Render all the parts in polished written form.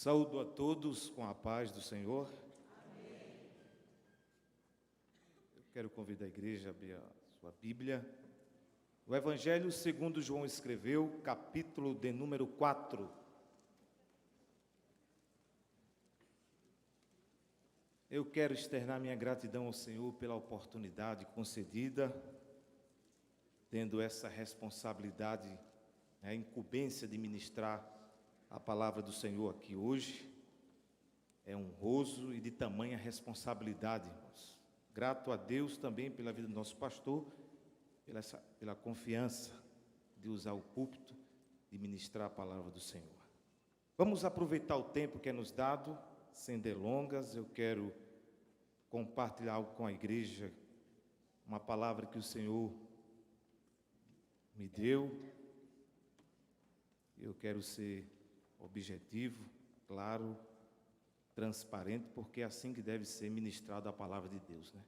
Saúdo a todos com a paz do Senhor. Amém. Eu quero convidar a igreja a abrir a sua Bíblia. O Evangelho segundo João escreveu, capítulo de número 4. Eu quero externar minha gratidão ao Senhor pela oportunidade concedida, tendo essa responsabilidade, a incumbência de ministrar a palavra do Senhor aqui hoje. É honroso e de tamanha responsabilidade, irmãos. Grato a Deus também pela vida do nosso pastor, pela confiança de usar o púlpito e ministrar a palavra do Senhor. Vamos aproveitar o tempo que é nos dado, sem delongas. Eu quero compartilhar algo com a igreja, uma palavra que o Senhor me deu. Eu quero ser objetivo, claro, transparente, porque é assim que deve ser ministrada a palavra de Deus, né?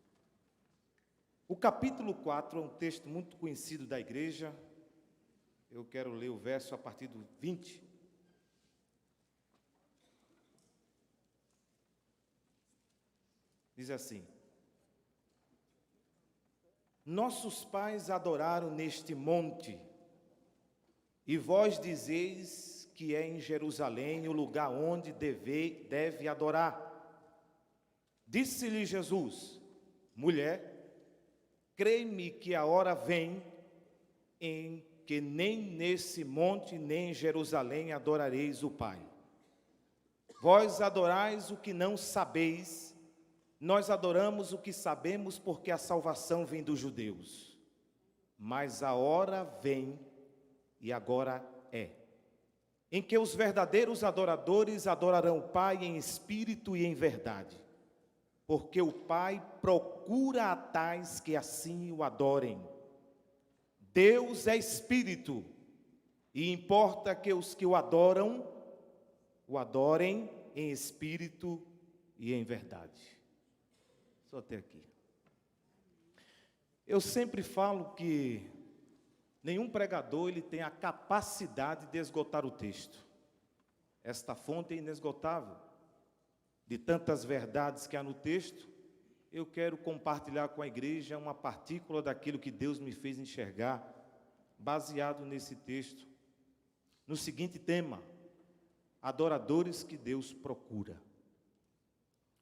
O capítulo 4 é um texto muito conhecido da igreja. Eu quero ler o verso a partir do 20. Diz assim: Nossos pais adoraram neste monte, e vós dizeis que é em Jerusalém o lugar onde deve adorar. Disse-lhe Jesus: Mulher, crê-me que a hora vem em que nem nesse monte nem em Jerusalém adorareis o Pai. Vós adorais o que não sabeis, nós adoramos o que sabemos, porque a salvação vem dos judeus. Mas a hora vem, e agora é, em que os verdadeiros adoradores adorarão o Pai em espírito e em verdade, porque o Pai procura a tais que assim o adorem. Deus é espírito, e importa que os que o adorem em espírito e em verdade. Só até aqui. Eu sempre falo que nenhum pregador ele tem a capacidade de esgotar o texto. Esta fonte é inesgotável. De tantas verdades que há no texto, eu quero compartilhar com a igreja uma partícula daquilo que Deus me fez enxergar, baseado nesse texto, no seguinte tema: adoradores que Deus procura.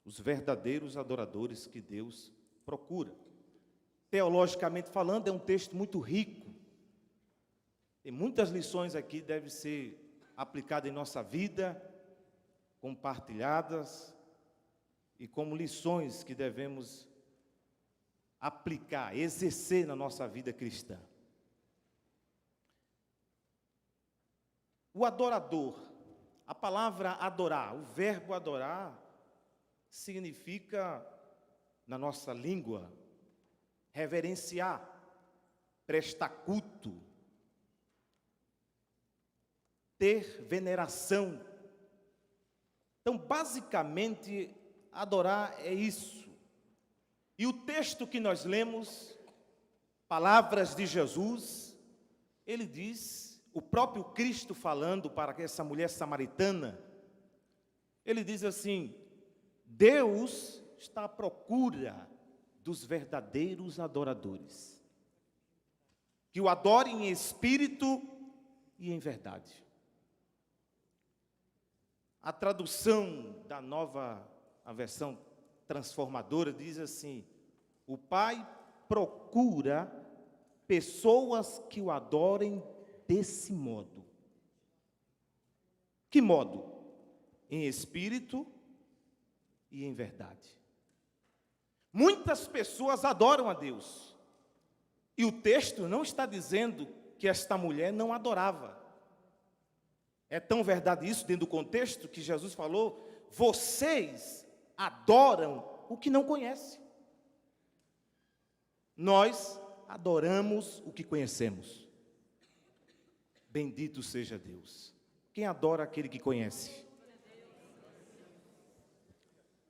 Os verdadeiros adoradores que Deus procura. Teologicamente falando, é um texto muito rico. Tem muitas lições aqui que devem ser aplicadas em nossa vida, compartilhadas, e como lições que devemos aplicar, exercer na nossa vida cristã. O adorador, a palavra adorar, o verbo adorar, significa, na nossa língua, reverenciar, prestar culto, ter veneração. Então, basicamente, adorar é isso. E o texto que nós lemos, palavras de Jesus, ele diz, o próprio Cristo falando para essa mulher samaritana, ele diz assim: Deus está à procura dos verdadeiros adoradores, que o adorem em espírito e em verdade. A tradução da a versão transformadora, diz assim: o Pai procura pessoas que o adorem desse modo. Que modo? Em espírito e em verdade. Muitas pessoas adoram a Deus, e o texto não está dizendo que esta mulher não adorava. É tão verdade isso dentro do contexto que Jesus falou: vocês adoram o que não conhecem. Nós adoramos o que conhecemos. Bendito seja Deus. Quem adora aquele que conhece?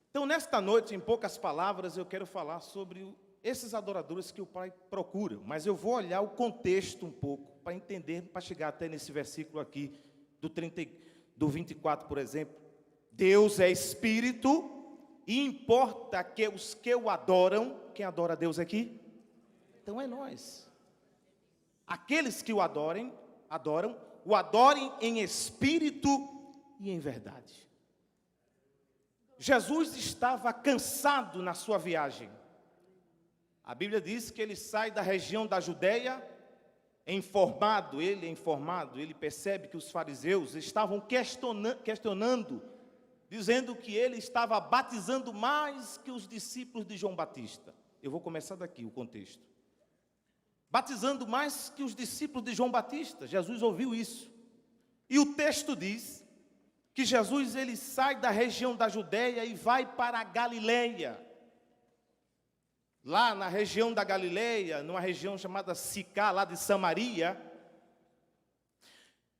Então, nesta noite, em poucas palavras, eu quero falar sobre esses adoradores que o Pai procura. Mas eu vou olhar o contexto um pouco, para entender, para chegar até nesse versículo aqui, do 24, por exemplo, Deus é espírito e importa que os que o adoram, quem adora a Deus aqui? Então é nós. Aqueles que o adoram, o adorem em espírito e em verdade. Jesus estava cansado na sua viagem. A Bíblia diz que ele sai da região da Judeia, ele percebe que os fariseus estavam questionando, dizendo que ele estava batizando mais que os discípulos de João Batista. Eu vou começar daqui o contexto. Batizando mais que os discípulos de João Batista. Jesus ouviu isso. E o texto diz que Jesus ele sai da região da Judeia e vai para a Galileia. Lá na região da Galileia, numa região chamada Sicá, lá de Samaria.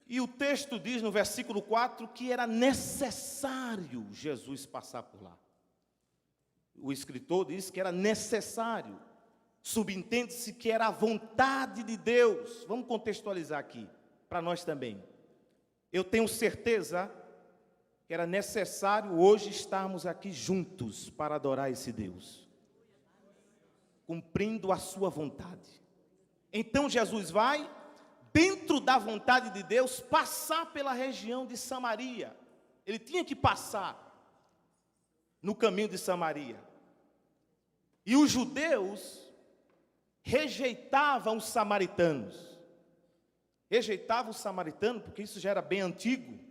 E o texto diz no versículo 4 que era necessário Jesus passar por lá. O escritor diz que era necessário. Subentende-se que era a vontade de Deus. Vamos contextualizar aqui, para nós também. Eu tenho certeza que era necessário hoje estarmos aqui juntos para adorar esse Deus, cumprindo a sua vontade. Então Jesus vai, dentro da vontade de Deus, passar pela região de Samaria. Ele tinha que passar no caminho de Samaria. E os judeus rejeitavam os samaritanos. Rejeitavam os samaritanos, porque isso já era bem antigo.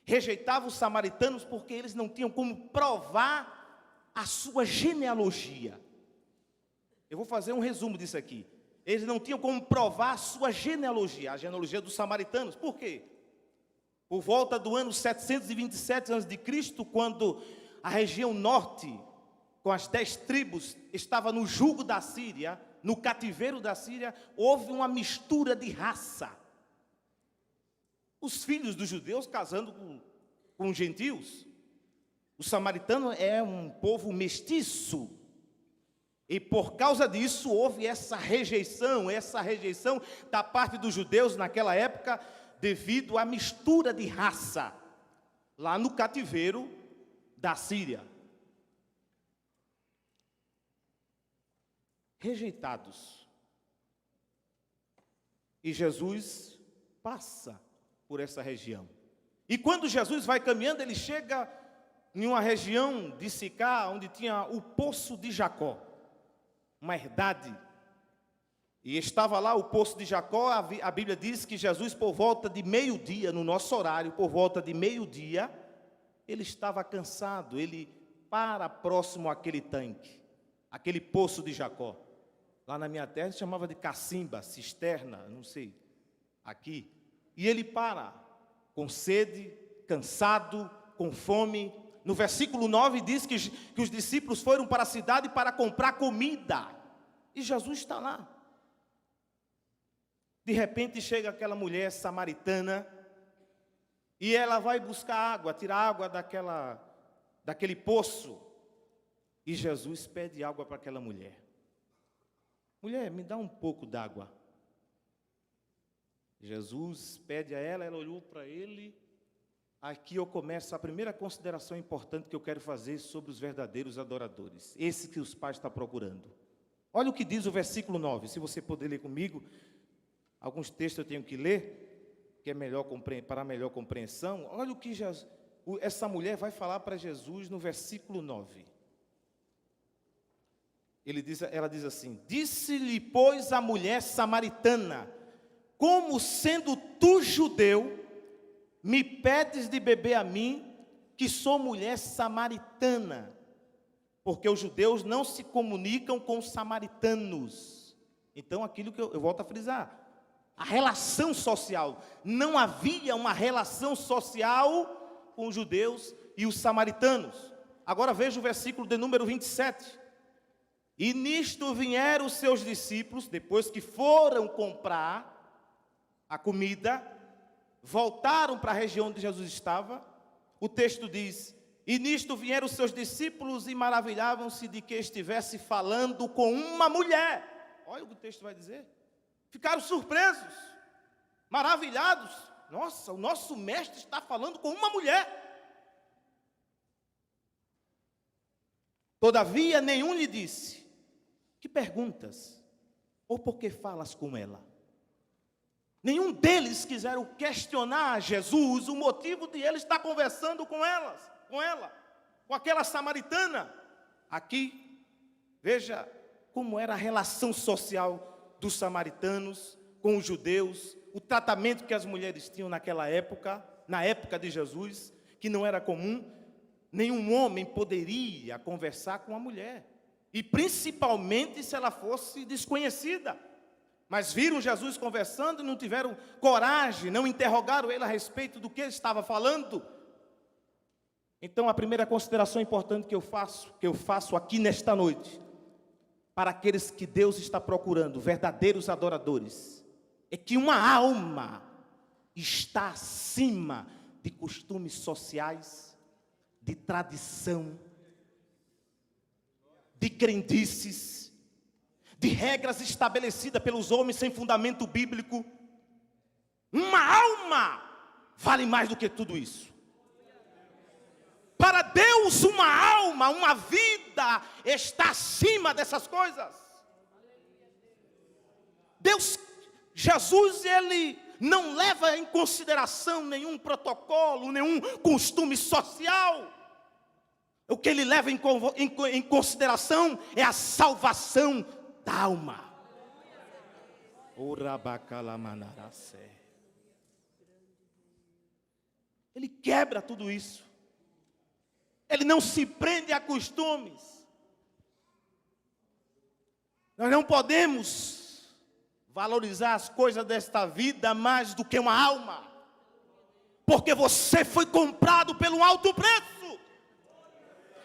Rejeitavam os samaritanos porque eles não tinham como provar a sua genealogia. Eu vou fazer um resumo disso aqui. Eles não tinham como provar a sua genealogia, a genealogia dos samaritanos. Por quê? Por volta do ano 727 a.C., quando a região norte, com as 10 tribos, estava no jugo da Síria, no cativeiro da Síria, houve uma mistura de raça. Os filhos dos judeus casando com gentios. O samaritano é um povo mestiço. E por causa disso houve essa rejeição da parte dos judeus naquela época, devido à mistura de raça, lá no cativeiro da Síria. Rejeitados. E Jesus passa por essa região. E quando Jesus vai caminhando, ele chega em uma região de Sicá, onde tinha o poço de Jacó, uma herdade. E estava lá o poço de Jacó. A Bíblia diz que Jesus, por volta de meio-dia, no nosso horário, por volta de meio-dia, ele estava cansado, ele para próximo àquele tanque, aquele poço de Jacó. Lá na minha terra se chamava de cacimba, cisterna, não sei, aqui. E ele para, com sede, cansado, com fome. No versículo 9 diz que os discípulos foram para a cidade para comprar comida. E Jesus está lá. De repente chega aquela mulher samaritana e ela vai buscar água, tirar água daquele poço. E Jesus pede água para aquela mulher. Mulher, me dá um pouco d'água. Jesus pede a ela, ela olhou para ele. Aqui eu começo a primeira consideração importante que eu quero fazer sobre os verdadeiros adoradores. Esse que os pais estão procurando. Olha o que diz o versículo 9. Se você puder ler comigo, alguns textos eu tenho que ler, que é melhor para melhor compreensão. Olha o que essa mulher vai falar para Jesus no versículo 9. Ela diz assim: disse-lhe, pois, a mulher samaritana: como sendo tu judeu, me pedes de beber a mim, que sou mulher samaritana? Porque os judeus não se comunicam com os samaritanos. Então, aquilo que eu volto a frisar, a relação social. Não havia uma relação social com os judeus e os samaritanos. Agora veja o versículo de número 27. E nisto vieram os seus discípulos, depois que foram comprar a comida, voltaram para a região onde Jesus estava. O texto diz: e nisto vieram os seus discípulos e maravilhavam-se de que estivesse falando com uma mulher. Olha o que o texto vai dizer. Ficaram surpresos, maravilhados. Nossa, o nosso mestre está falando com uma mulher. Todavia, nenhum lhe disse: que perguntas? Ou por que falas com ela? Nenhum deles quiseram questionar Jesus o motivo de ele estar conversando com ela, com aquela samaritana. Aqui, veja como era a relação social dos samaritanos com os judeus, o tratamento que as mulheres tinham naquela época, na época de Jesus, que não era comum. Nenhum homem poderia conversar com a mulher, e principalmente se ela fosse desconhecida. Mas viram Jesus conversando e não tiveram coragem, não interrogaram ele a respeito do que ele estava falando. Então, a primeira consideração importante que eu faço aqui nesta noite, para aqueles que Deus está procurando, verdadeiros adoradores, é que uma alma está acima de costumes sociais, de tradição, de crendices, de regras estabelecidas pelos homens sem fundamento bíblico. Uma alma vale mais do que tudo isso. Para Deus, uma alma, uma vida está acima dessas coisas. Jesus, ele não leva em consideração nenhum protocolo, nenhum costume social. O que ele leva em consideração é a salvação da alma. Ele quebra tudo isso. Ele não se prende a costumes. Nós não podemos valorizar as coisas desta vida mais do que uma alma, porque você foi comprado pelo alto preço,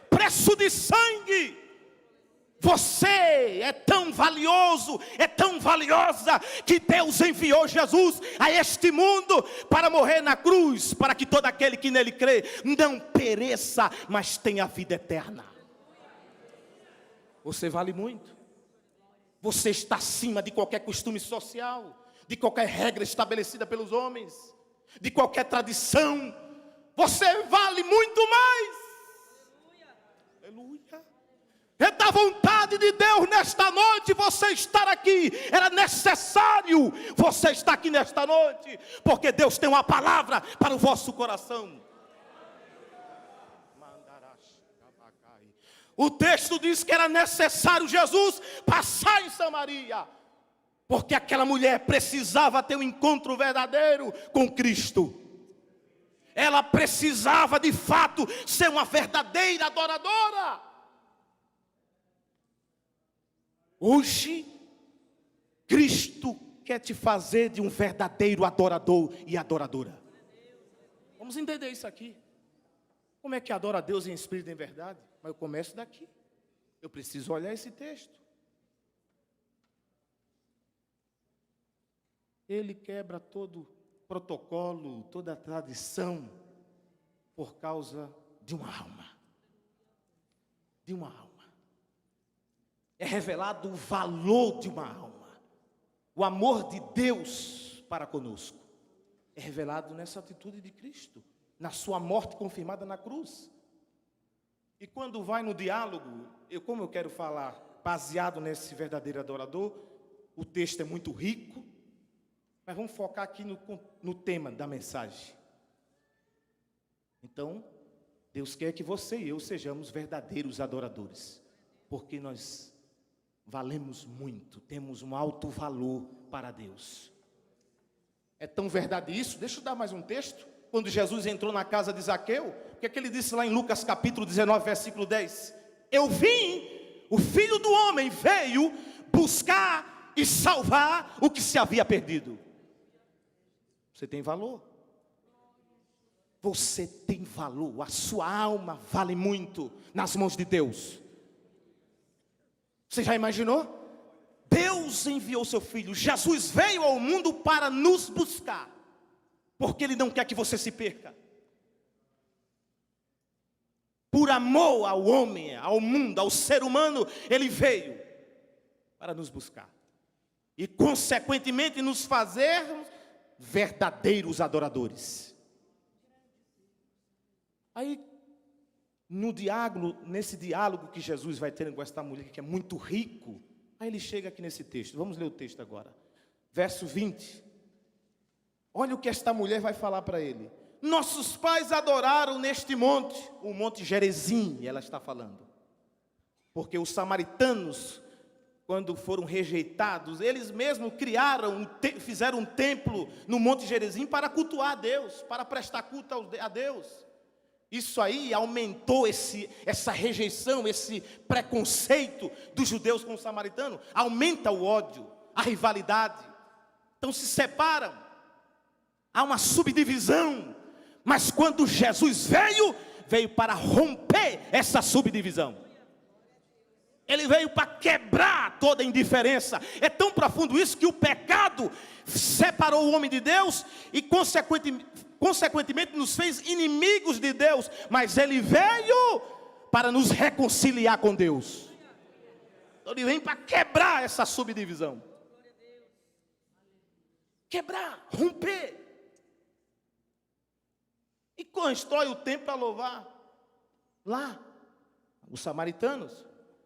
preço de sangue. Você é tão valioso, é tão valiosa, que Deus enviou Jesus a este mundo para morrer na cruz, para que todo aquele que nele crê não pereça, mas tenha vida eterna. Você vale muito. Você está acima de qualquer costume social, de qualquer regra estabelecida pelos homens, de qualquer tradição. Você vale muito mais. Aleluia. É da vontade de Deus nesta noite você estar aqui. Era necessário você estar aqui nesta noite, porque Deus tem uma palavra para o vosso coração. O texto diz que era necessário Jesus passar em Samaria, porque aquela mulher precisava ter um encontro verdadeiro com Cristo. Ela precisava de fato ser uma verdadeira adoradora. Hoje, Cristo quer te fazer de um verdadeiro adorador e adoradora. Vamos entender isso aqui. Como é que adora a Deus em espírito e em verdade? Mas eu começo daqui. Eu preciso olhar esse texto. Ele quebra todo protocolo, toda tradição, por causa de uma alma. De uma alma. É revelado o valor de uma alma. O amor de Deus para conosco é revelado nessa atitude de Cristo, na sua morte confirmada na cruz. E quando vai no diálogo, como eu quero falar baseado nesse verdadeiro adorador, o texto é muito rico, mas vamos focar aqui no tema da mensagem. Então, Deus quer que você e eu sejamos verdadeiros adoradores, porque nós valemos muito, temos um alto valor para Deus. É tão verdade isso. Deixa eu dar mais um texto. Quando Jesus entrou na casa de Zaqueu, o que é que ele disse lá em Lucas capítulo 19, versículo 10? Eu vim, o Filho do Homem veio buscar e salvar o que se havia perdido. Você tem valor. Você tem valor. A sua alma vale muito nas mãos de Deus. Você já imaginou? Deus enviou seu Filho. Jesus veio ao mundo para nos buscar, porque Ele não quer que você se perca. Por amor ao homem, ao mundo, ao ser humano, Ele veio para nos buscar. E consequentemente nos fazer verdadeiros adoradores. Aí nesse diálogo que Jesus vai ter com esta mulher, que é muito rico, aí ele chega aqui nesse texto. Vamos ler o texto agora. Verso 20. Olha o que esta mulher vai falar para ele. Nossos pais adoraram neste monte, o Monte Gerizim, ela está falando. Porque os samaritanos, quando foram rejeitados, eles mesmos fizeram um templo no Monte Gerizim para cultuar a Deus, para prestar culto a Deus. Isso aí aumentou essa rejeição, esse preconceito dos judeus com os samaritanos. Aumenta o ódio, a rivalidade. Então se separam. Há uma subdivisão. Mas quando Jesus veio para romper essa subdivisão. Ele veio para quebrar toda a indiferença. É tão profundo isso que o pecado separou o homem de Deus e consequentemente nos fez inimigos de Deus. Mas ele veio para nos reconciliar com Deus. Então ele vem para quebrar essa subdivisão. Quebrar, romper. E constrói o templo para louvar lá, os samaritanos.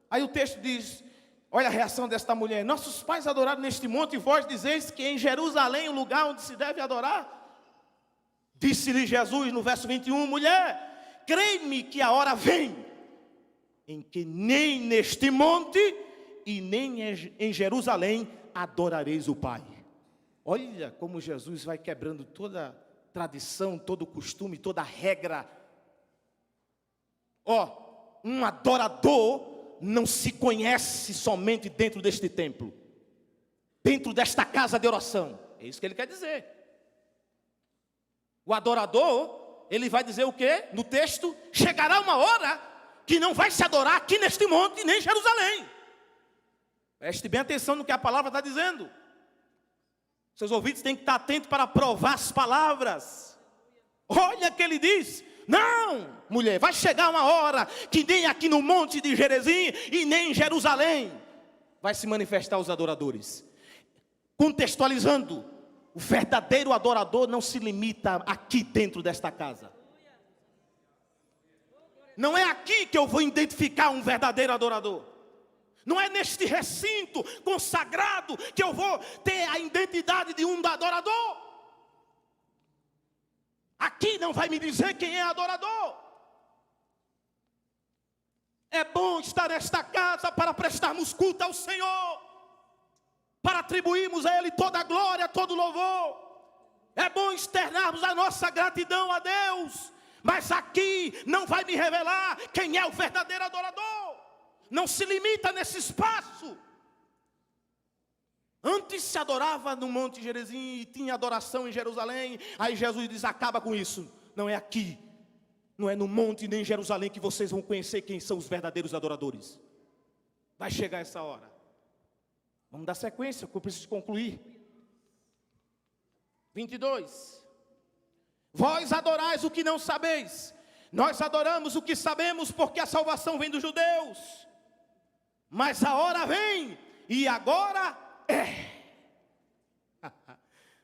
Aí o texto diz, olha a reação desta mulher. Nossos pais adoraram neste monte e vós dizeis que em Jerusalém é o lugar onde se deve adorar. Disse-lhe Jesus no verso 21, mulher, crê-me que a hora vem, em que nem neste monte e nem em Jerusalém adorareis o Pai. Olha como Jesus vai quebrando toda tradição, todo costume, toda regra. Um adorador não se conhece somente dentro deste templo, dentro desta casa de oração. É isso que ele quer dizer. O adorador, ele vai dizer o quê? No texto, chegará uma hora que não vai se adorar aqui neste monte, nem em Jerusalém. Preste bem atenção no que a palavra está dizendo. Seus ouvidos têm que estar atentos para provar as palavras. Olha que ele diz. Não, mulher, vai chegar uma hora que nem aqui no monte de Gerizim e nem em Jerusalém vai se manifestar os adoradores. Contextualizando, o verdadeiro adorador não se limita aqui dentro desta casa. Não é aqui que eu vou identificar um verdadeiro adorador. Não é neste recinto consagrado que eu vou ter a identidade de um adorador. Aqui não vai me dizer quem é adorador. É bom estar nesta casa para prestarmos culto ao Senhor, para atribuirmos a Ele toda a glória, todo o louvor. É bom externarmos a nossa gratidão a Deus, mas aqui não vai me revelar quem é o verdadeiro adorador. Não se limita nesse espaço. Antes se adorava no Monte Gerizim e tinha adoração em Jerusalém. Aí Jesus diz, acaba com isso. Não é aqui, não é no monte nem em Jerusalém que vocês vão conhecer quem são os verdadeiros adoradores. Vai chegar essa hora. Vamos dar sequência, que eu preciso concluir. 22. Vós adorais o que não sabeis. Nós adoramos o que sabemos, porque a salvação vem dos judeus. Mas a hora vem, e agora é.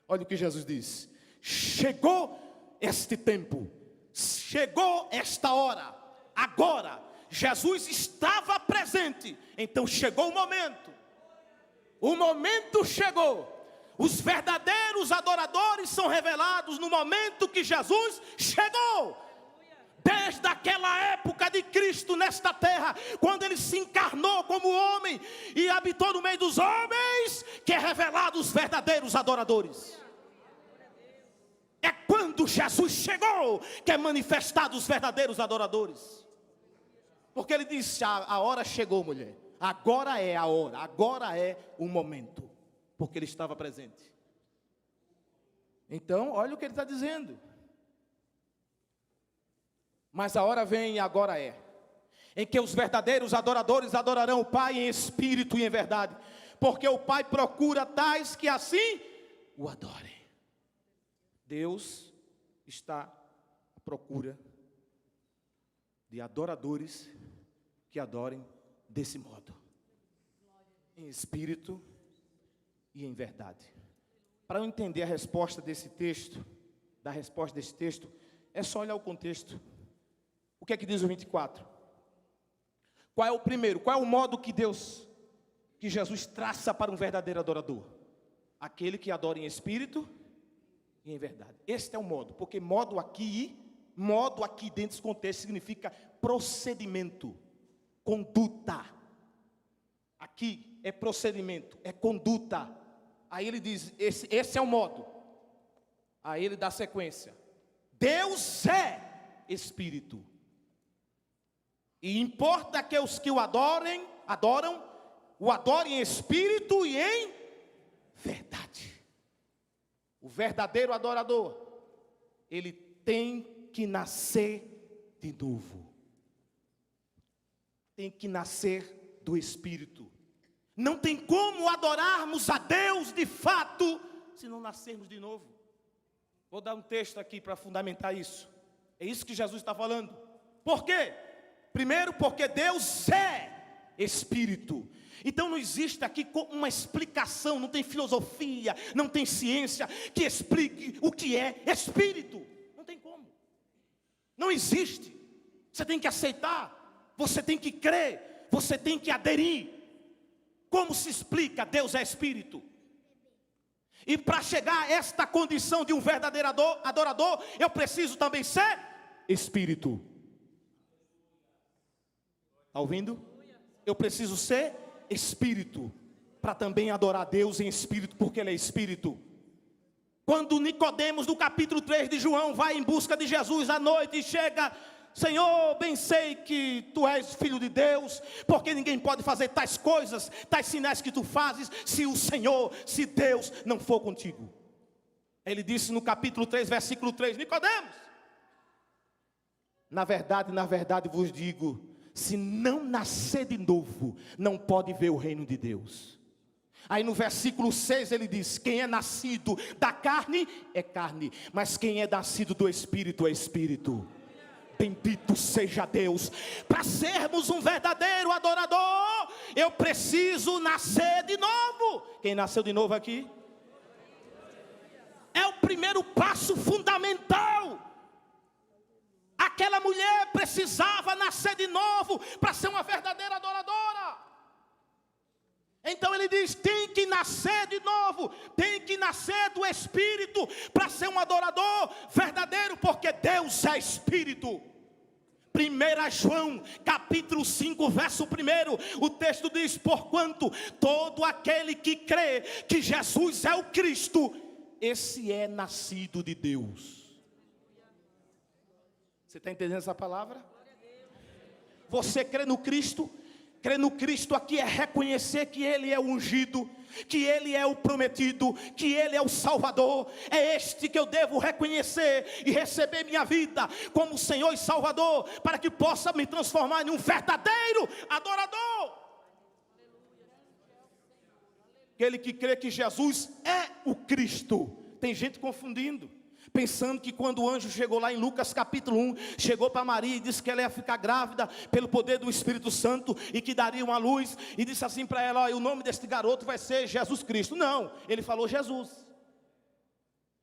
Olha o que Jesus diz. Chegou este tempo, chegou esta hora. Agora, Jesus estava presente, então chegou o momento. O momento chegou. Os verdadeiros adoradores são revelados no momento que Jesus chegou. Desde aquela época de Cristo nesta terra, quando Ele se encarnou como homem e habitou no meio dos homens, que é revelado os verdadeiros adoradores. É quando Jesus chegou que é manifestado os verdadeiros adoradores. Porque Ele disse, a hora chegou, mulher. Agora é a hora, agora é o momento. Porque Ele estava presente. Então, olha o que Ele está dizendo. Mas a hora vem e agora é, em que os verdadeiros adoradores adorarão o Pai em espírito e em verdade, porque o Pai procura tais que assim o adorem. Deus está à procura de adoradores que adorem desse modo, em espírito e em verdade. Para eu entender a resposta desse texto, é só olhar o contexto. O que é que diz o 24? Qual é o primeiro? Qual é o modo que Jesus traça para um verdadeiro adorador? Aquele que adora em espírito e em verdade. Este é o modo, porque modo aqui dentro desse contexto significa procedimento, conduta. Aqui é procedimento, é conduta. Aí ele diz, esse é o modo. Aí ele dá sequência. Deus é espírito. E importa que os que o adoram, o adorem em espírito e em verdade. O verdadeiro adorador, ele tem que nascer de novo. Tem que nascer do espírito. Não tem como adorarmos a Deus de fato se não nascermos de novo. Vou dar um texto aqui para fundamentar isso. É isso que Jesus está falando. Por quê? Primeiro, porque Deus é espírito. Então não existe aqui uma explicação, não tem filosofia, não tem ciência que explique o que é espírito. Não tem como. Não existe. Você tem que aceitar, você tem que crer, você tem que aderir. Como se explica Deus é espírito? E para chegar a esta condição de um verdadeiro adorador, eu preciso também ser espírito. Está ouvindo? Eu preciso ser espírito para também adorar Deus em espírito, porque Ele é espírito. Quando Nicodemos, no capítulo 3 de João, vai em busca de Jesus à noite e chega: Senhor, bem sei que tu és filho de Deus, porque ninguém pode fazer tais coisas, tais sinais que tu fazes, se Deus não for contigo. Ele disse no capítulo 3, versículo 3, Nicodemos, na verdade vos digo, se não nascer de novo, não pode ver o reino de Deus. Aí no versículo 6 ele diz, quem é nascido da carne, é carne, mas quem é nascido do Espírito, é Espírito. Bendito seja Deus. Para sermos um verdadeiro adorador, eu preciso nascer de novo. Quem nasceu de novo aqui? É o primeiro passo fundamental. Aquela mulher precisava nascer de novo para ser uma verdadeira adoradora. Então ele diz, tem que nascer de novo, tem que nascer do Espírito para ser um adorador verdadeiro, porque Deus é Espírito. 1 João, capítulo 5, verso 1, o texto diz, porquanto todo aquele que crê que Jesus é o Cristo, esse é nascido de Deus. Você está entendendo essa palavra? Você crê no Cristo? Crer no Cristo aqui é reconhecer que Ele é o ungido, que Ele é o prometido, que Ele é o Salvador. É este que eu devo reconhecer e receber minha vida como Senhor e Salvador, para que possa me transformar em um verdadeiro adorador. Aquele que crê que Jesus é o Cristo. Tem gente confundindo, pensando que quando o anjo chegou lá em Lucas capítulo 1, chegou para Maria e disse que ela ia ficar grávida pelo poder do Espírito Santo e que daria uma luz, e disse assim para ela, olha, o nome deste garoto vai ser Jesus Cristo. Não, ele falou Jesus.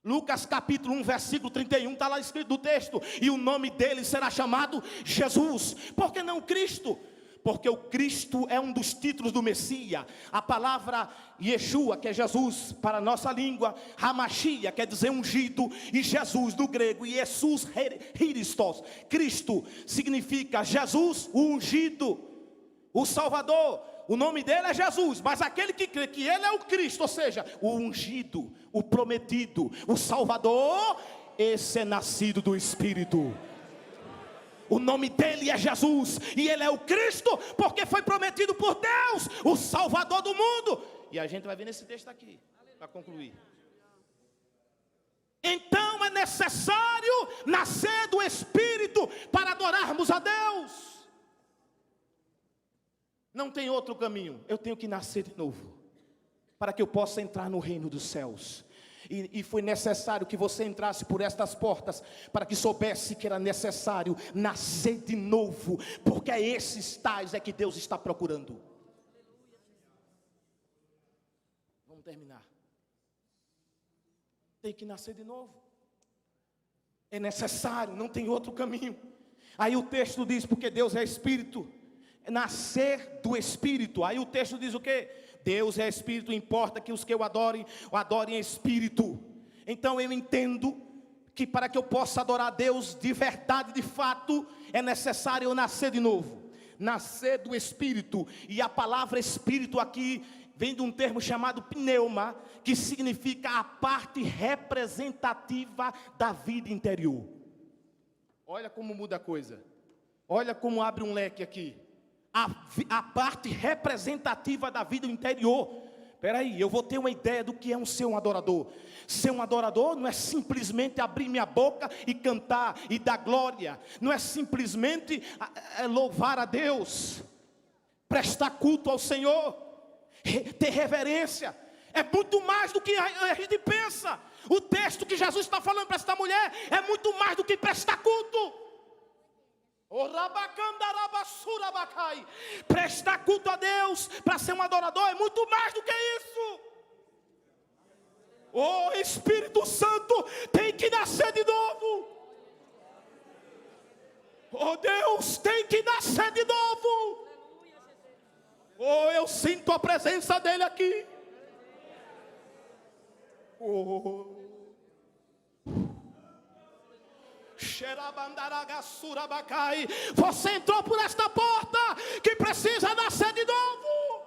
Lucas capítulo 1, versículo 31, está lá escrito no texto, e o nome dele será chamado Jesus. Por que não Cristo? Porque o Cristo é um dos títulos do Messias. A palavra Yeshua, que é Jesus, para a nossa língua, Hamashia, quer dizer ungido, e Jesus, do grego, Jesus Christos, Cristo, significa Jesus, o ungido, o Salvador. O nome dele é Jesus, mas aquele que crê que ele é o Cristo, ou seja, o ungido, o prometido, o Salvador, esse é nascido do Espírito. O nome dele é Jesus, e ele é o Cristo, porque foi prometido por Deus, o Salvador do mundo. E a gente vai ver nesse texto aqui, para concluir. Então é necessário nascer do Espírito para adorarmos a Deus. Não tem outro caminho, eu tenho que nascer de novo, para que eu possa entrar no reino dos céus. E foi necessário que você entrasse por estas portas, para que soubesse que era necessário nascer de novo, porque é esses tais que Deus está procurando. Vamos terminar. Tem que nascer de novo. É necessário, não tem outro caminho. Aí o texto diz, porque Deus é Espírito, é nascer do Espírito. Aí o texto diz o quê? Deus é Espírito, importa que os que o adorem em Espírito. Então eu entendo que para que eu possa adorar a Deus de verdade, de fato, é necessário eu nascer de novo. Nascer do Espírito. E a palavra Espírito aqui vem de um termo chamado pneuma, que significa a parte representativa da vida interior. Olha como muda a coisa. Olha como abre um leque aqui. A parte representativa da vida interior. Espera aí, eu vou ter uma ideia do que é ser um adorador. Ser um adorador não é simplesmente abrir minha boca e cantar e dar glória. Não é simplesmente louvar a Deus, prestar culto ao Senhor, ter reverência. É muito mais do que a gente pensa. O texto que Jesus está falando para esta mulher é muito mais do que prestar culto. Prestar culto a Deus para ser um adorador é muito mais do que isso. O Espírito Santo tem que nascer de novo. Oh, Deus tem que nascer de novo. Oh, eu sinto a presença dele aqui. Oh. Você entrou por esta porta que precisa nascer de novo.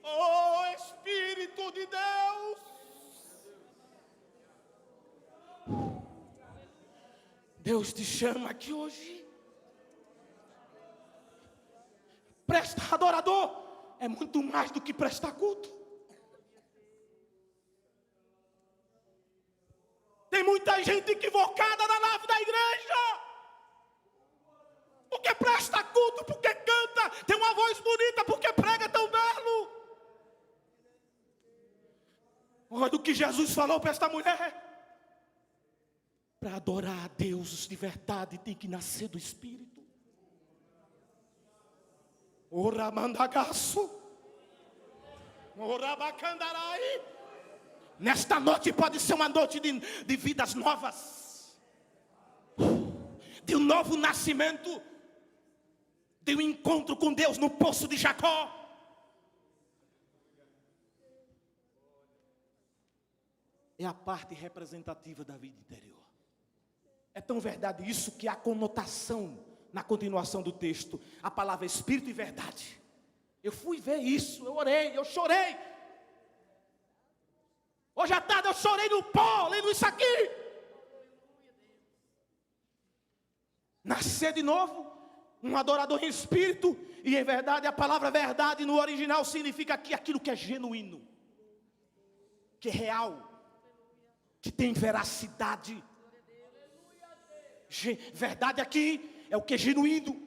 Oh, Espírito de Deus. Deus te chama aqui hoje. Prestar adorador é muito mais do que prestar culto. Tem muita gente equivocada na nave da igreja. Porque presta culto, porque canta, tem uma voz bonita, porque prega tão belo. Olha o que Jesus falou para esta mulher. Para adorar a Deus de verdade tem que nascer do Espírito. Ora mandagaço. Ora bacandarai. Nesta noite pode ser uma noite de vidas novas, de um novo nascimento, de um encontro com Deus no poço de Jacó. É a parte representativa da vida interior. É tão verdade isso que há conotação na continuação do texto, a palavra Espírito e verdade. Eu fui ver isso, eu orei, eu chorei. Hoje à tarde eu chorei no pó, lendo isso aqui. Nascer de novo, um adorador em espírito e em verdade. A palavra verdade no original significa aqui aquilo que é genuíno, que é real, que tem veracidade. Verdade aqui é o que é genuíno,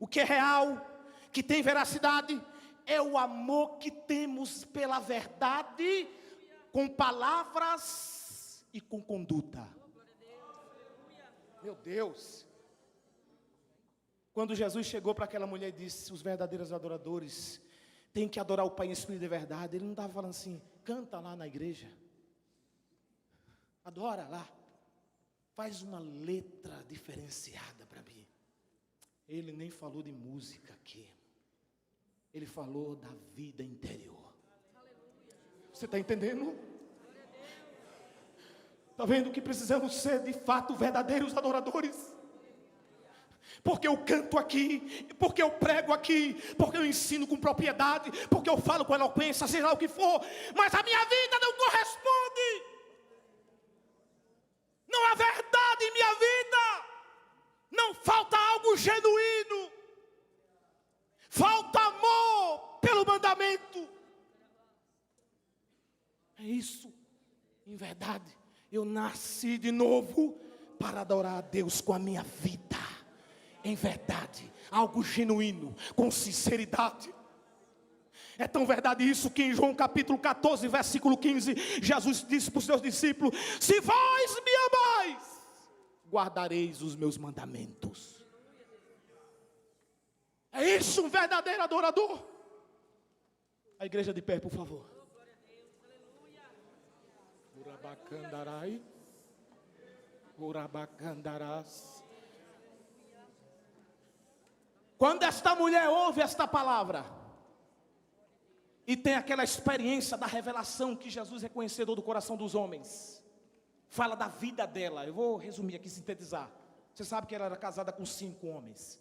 o que é real, que tem veracidade. É o amor que temos pela verdade, com palavras e com conduta. Meu Deus. Quando Jesus chegou para aquela mulher e disse: os verdadeiros adoradores têm que adorar o Pai em espírito e verdade. Ele não estava falando assim: canta lá na igreja, adora lá, faz uma letra diferenciada para mim. Ele nem falou de música aqui. Ele falou da vida interior. Você está entendendo? Está vendo que precisamos ser de fato verdadeiros adoradores? Porque eu canto aqui, porque eu prego aqui, porque eu ensino com propriedade, porque eu falo com eloquência, seja lá o que for, mas a minha vida não corresponde. Não há verdade em minha vida. Não falta algo genuíno. Falta amor pelo mandamento. É isso. Em verdade, eu nasci de novo para adorar a Deus com a minha vida. Em verdade, algo genuíno, com sinceridade. É tão verdade isso que em João capítulo 14, versículo 15, Jesus disse para os seus discípulos: se vós me amais, guardareis os meus mandamentos. É isso um verdadeiro adorador. A igreja de pé, por favor. Urabacandarai. Urabacandarás. Quando esta mulher ouve esta palavra e tem aquela experiência da revelação que Jesus é conhecedor do coração dos homens, fala da vida dela. Eu vou resumir aqui, sintetizar. Você sabe que ela era casada com 5 homens.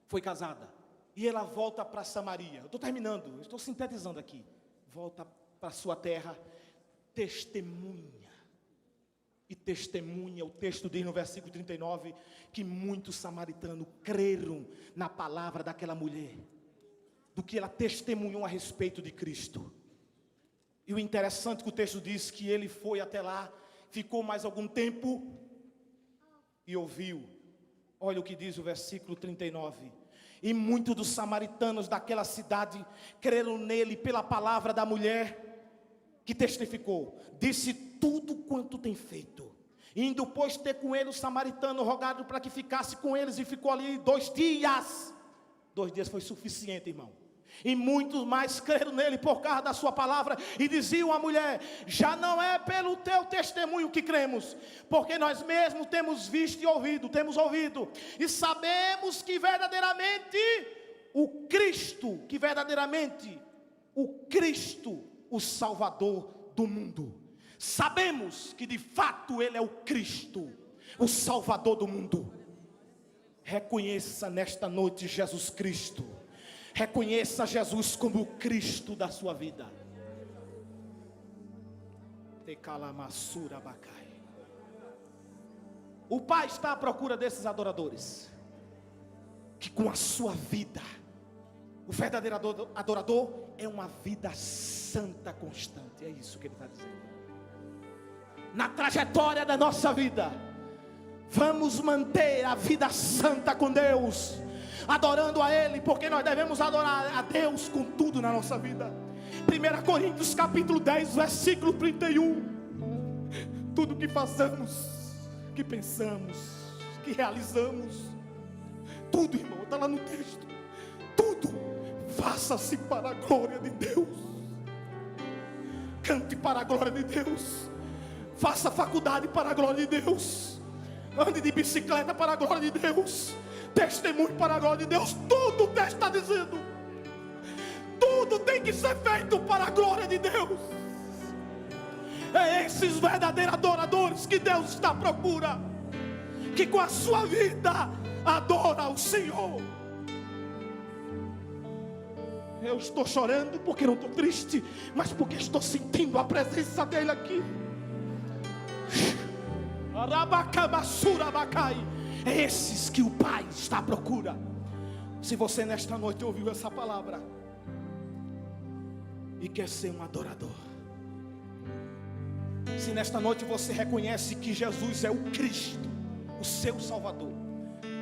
Foi casada. E ela volta para Samaria. Eu estou terminando, eu estou sintetizando aqui. Volta para sua terra, testemunha. E testemunha, o texto diz no versículo 39, que muitos samaritanos creram na palavra daquela mulher, do que ela testemunhou a respeito de Cristo. E o interessante é que o texto diz que ele foi até lá, ficou mais algum tempo e ouviu. Olha o que diz o versículo 39. E muitos dos samaritanos daquela cidade creram nele pela palavra da mulher que testificou. Disse tudo quanto tem feito. Indo, pois, ter com ele o samaritano, rogado para que ficasse com eles, e ficou ali 2 dias. 2 dias foi suficiente, irmão. E muitos mais creram nele por causa da sua palavra, e diziam à mulher: já não é pelo teu testemunho que cremos, porque nós mesmos temos visto e ouvido, e sabemos que verdadeiramente o Cristo, o Salvador do mundo. Sabemos que de fato Ele é o Cristo, o Salvador do mundo. Reconheça nesta noite Jesus Cristo. Reconheça Jesus como o Cristo da sua vida. O Pai está à procura desses adoradores, que com a sua vida, o verdadeiro adorador é uma vida santa constante. É isso que ele está dizendo. Na trajetória da nossa vida, vamos manter a vida santa com Deus, adorando a Ele, porque nós devemos adorar a Deus com tudo na nossa vida. 1 Coríntios capítulo 10, versículo 31. Tudo que façamos, que pensamos, que realizamos, tudo, irmão, está lá no texto. Tudo faça-se para a glória de Deus. Cante para a glória de Deus. Faça faculdade para a glória de Deus. Ande de bicicleta para a glória de Deus. Testemunho para a glória de Deus. Tudo o texto está dizendo. Tudo tem que ser feito para a glória de Deus. É esses verdadeiros adoradores que Deus está à procura, que com a sua vida adora o Senhor. Eu estou chorando porque não estou triste, mas porque estou sentindo a presença dele aqui. É esses que o Pai está à procura. Se você nesta noite ouviu essa palavra e quer ser um adorador, se nesta noite você reconhece que Jesus é o Cristo, o seu Salvador,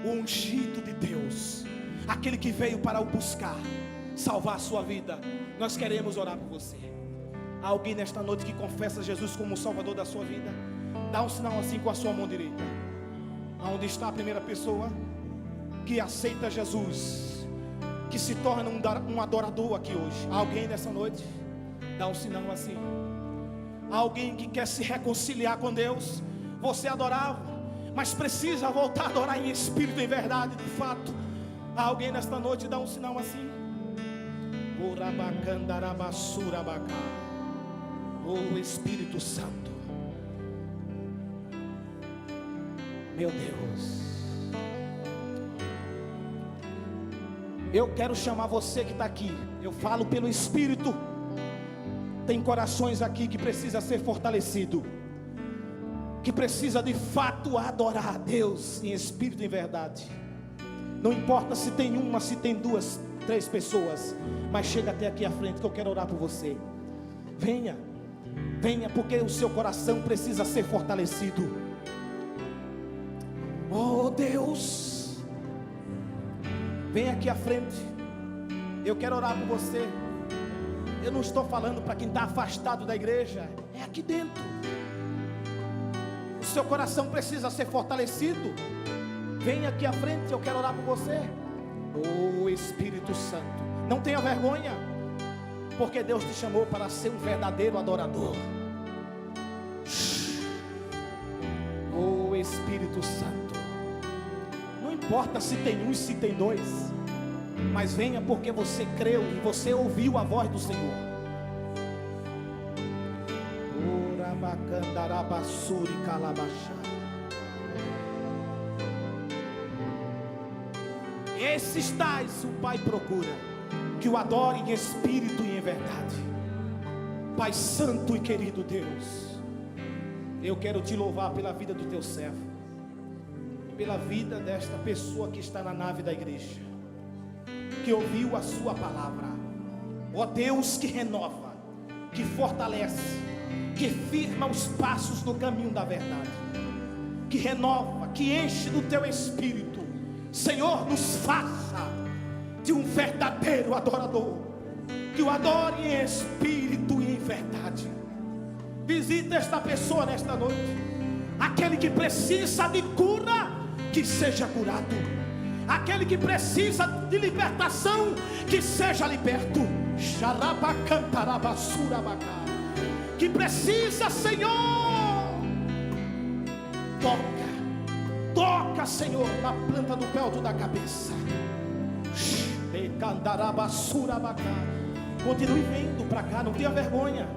o ungido de Deus, aquele que veio para o buscar, salvar a sua vida, nós queremos orar por você. Há alguém nesta noite que confessa Jesus como o Salvador da sua vida? Dá um sinal assim com a sua mão direita. Aonde está a primeira pessoa que aceita Jesus, que se torna um adorador aqui hoje? Há alguém nessa noite? Dá um sinal assim. Há alguém que quer se reconciliar com Deus? Você adorava, mas precisa voltar a adorar em espírito e em verdade, de fato. Há alguém nesta noite? Dá um sinal assim. Oh Espírito Santo, meu Deus, eu quero chamar você que está aqui. Eu falo pelo Espírito. Tem corações aqui que precisa ser fortalecido, que precisa de fato adorar a Deus em espírito e em verdade. Não importa se tem uma, se tem 2, 3 pessoas, mas chega até aqui à frente que eu quero orar por você. Venha, venha, porque o seu coração precisa ser fortalecido. Oh Deus, vem aqui à frente. Eu quero orar por você. Eu não estou falando para quem está afastado da igreja, é aqui dentro. O seu coração precisa ser fortalecido. Vem aqui à frente, eu quero orar por você. Oh Espírito Santo, não tenha vergonha, porque Deus te chamou para ser um verdadeiro adorador. Oh Espírito Espírito Santo. Não importa se tem um e se tem dois, mas venha porque você creu e você ouviu a voz do Senhor. Orabacandarabasuri calabachá. Esses tais o Pai procura, que o adorem em espírito e em verdade. Pai santo e querido Deus, eu quero te louvar pela vida do teu servo, pela vida desta pessoa que está na nave da igreja, que ouviu a sua palavra. Ó Deus, que renova, que fortalece, que firma os passos no caminho da verdade, que renova, que enche do teu espírito. Senhor, nos faça de um verdadeiro adorador, que o adore em espírito e em verdade. Visita esta pessoa nesta noite. Aquele que precisa de cura, que seja curado. Aquele que precisa de libertação, que seja liberto. Que precisa, Senhor, toca, Senhor, na planta do pé da cabeça. Continue vindo para cá, não tenha vergonha.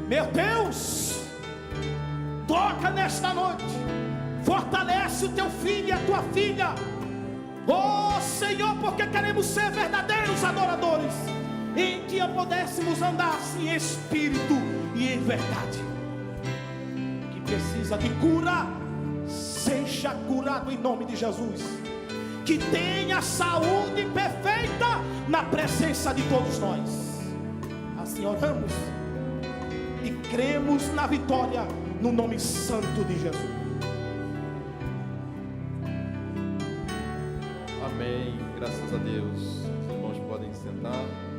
Meu Deus, toca nesta noite, fortalece o teu filho e a tua filha. Oh Senhor, porque queremos ser verdadeiros adoradores, em que pudéssemos andar assim em espírito e em verdade. Que precisa de cura, seja curado em nome de Jesus. Que tenha saúde perfeita na presença de todos nós. Assim oramos e cremos na vitória, no nome santo de Jesus. Amém, graças a Deus. Os irmãos podem sentar.